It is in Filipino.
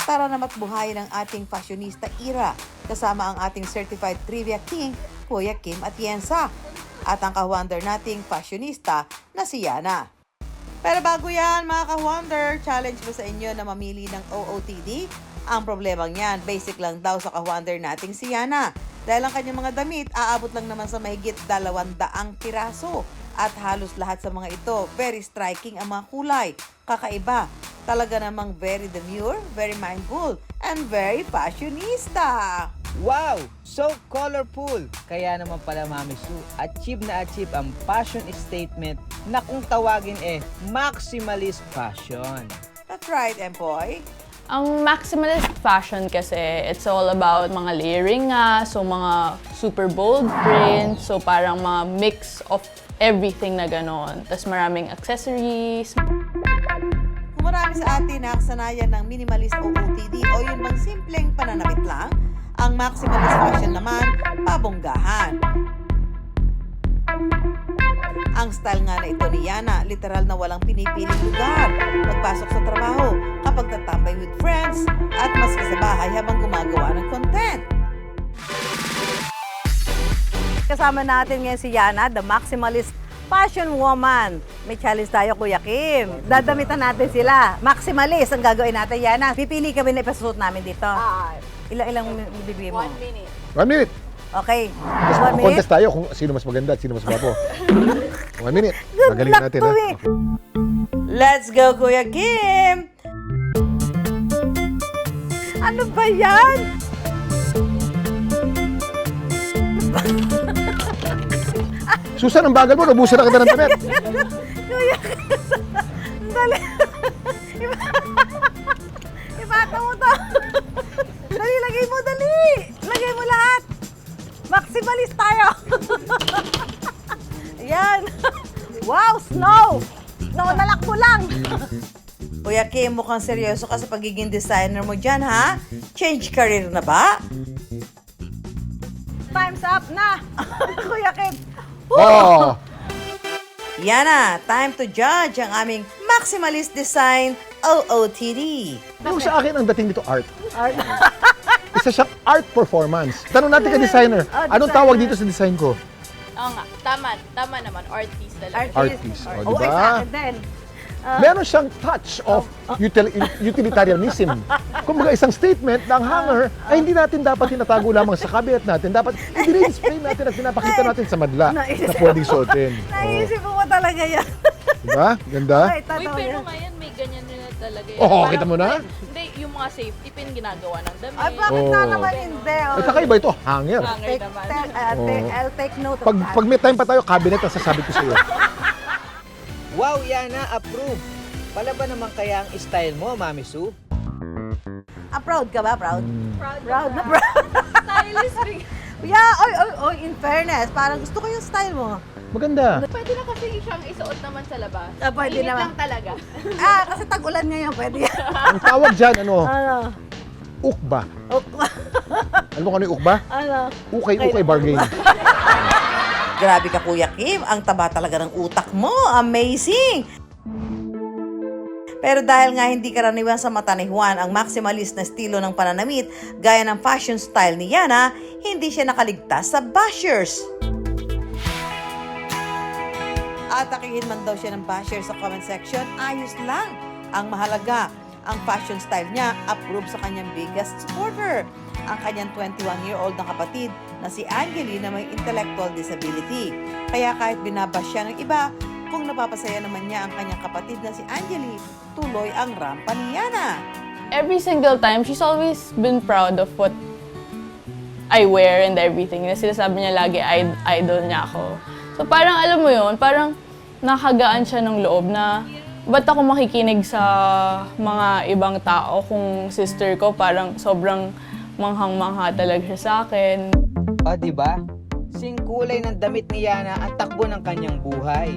Tara na matbuhayin ang ating fashionista era kasama ang ating certified trivia king, Kuya Kim Atienza, at ang ka-wonder nating fashionista na si Yana. Pero bago yan mga ka-wonder, challenge ko sa inyo na mamili ng OOTD. Ang problemang yan, basic lang daw sa ka-wonder nating si Yana. Dahil ang kanyang mga damit, aabot lang naman sa mahigit 200 piraso. At halos lahat sa mga ito, very striking ang mga kulay. Kakaiba, talaga namang very demure, very mindful, and very fashionista. Wow! So colorful! Kaya naman pala Mami Su, achieve na achieve ang fashion statement na kung tawagin maximalist fashion. That's right, Empoy. Ang maximalist fashion kasi, it's all about mga layering nga, so mga super bold prints, so parang mga mix of everything na ganon. Tapos maraming accessories. Kung marami sa atin nakasanayan ng minimalist o OOTD o yun bang simpleng pananamit lang, ang maximalist fashion naman, pabonggahan. Ang style nga na ito ni Yana, literal na walang pinipiling lugar. Pagpasok sa trabaho, kapag tatambay with friends, at maski sa bahay habang gumagawa ng content. Kasama natin ngayon si Yana, the maximalist fashion woman. May challenge tayo, Kuya Kim. Dadamitan natin sila. Maximalist ang gagawin natin, Yana. Pipili kami na ipasuot namin dito. Ilang bibigay mo? 1 minute. 1 minute. Okay. Tapos 1 minute. contest tayo kung sino mas maganda at sino mas gwapo. 1 minute. Good Magaling luck natin, to ha? me. Let's go, Kuya Kim! Ano ba yan? Susan, ang bagal mo. Nabusan na kita ng damit. Kuya Kim, dali. Ipata mo to. Dali, lagay mo, dali. Lagay mo lahat. Maximalist tayo. Yan. Wow, snow. Snow na lakbo lang. Kuya Kim, mukhang seryoso ka sa pagiging designer mo dyan, ha? Change career na ba? Time's up na. Kuya Kim. Oh! Yana, time to judge ang aming maximalist design OOTD. Yung sa akin, ang dating dito, art. Isa siyang art performance. Tanong natin ka designer, anong tawag dito sa design ko? Oo nga, tama naman, artist talaga. Artist. O, Oh, diba? sa akin din. Meron siyang touch of utilitarianism. Kumbaga, isang statement na ang hanger ay hindi natin dapat tinatago lamang sa cabinet natin. Dapat i-display natin at pinapakita natin sa madla na pwedeng suotin. Naisip mo talaga yan. Diba? Ganda? Ay, Uy, tatawa pero yan. ngayon may ganyan nila talaga. Oo, Parang- kita mo na? Hindi, yung mga safety pin ginagawa ng damit. Ay, bakit na Oh. naman hindi? Oh. At saka iba ito, hanger. Hanger Take, naman. I'll take note of Pag, that. pag may time pa tayo, cabinet ang sasabi ko sa iyo. Wow, Yana, approve! Palaban naman kaya ang style mo, Mami Su? Proud ka ba? Proud? Proud na proud. Stylist rin. Yeah, oy, in fairness, parang gusto ko yung style mo. Maganda. Pwede na kasi siyang isuot naman sa labas. Pwede Init naman. lang talaga. Kasi tag-ulan ngayon, pwede yan. Ang tawag dyan, ano, Ano? ukba. Alam mo kung ano yung ukba? Ano? Ukay bargain. Grabe ka, Kuya Kim. Ang taba talaga ng utak mo. Amazing! Pero dahil nga hindi karaniwan sa mata ni Juan ang maximalist na estilo ng pananamit gaya ng fashion style ni Yana, hindi siya nakaligtas sa bashers. Atakihin man daw siya ng bashers sa comment section, ayos lang. Ang mahalaga, ang fashion style niya approved sa kanyang biggest supporter, ang kanyang 21-year-old na kapatid na si Angeli na may intellectual disability. Kaya kahit binabash siya ng iba, kung napapasaya naman niya ang kanyang kapatid na si Angeli, tuloy ang rampa ni Yana. Every single time, she's always been proud of what I wear and everything. Na sinasabi niya lagi, idol niya ako. So parang alam mo yun, parang nakagaan siya ng loob na ba't ako makikinig sa mga ibang tao kung sister ko parang sobrang manghang-mangha talaga siya sa akin. O, diba? Sing kulay ng damit ni Yana ang takbo ng kanyang buhay.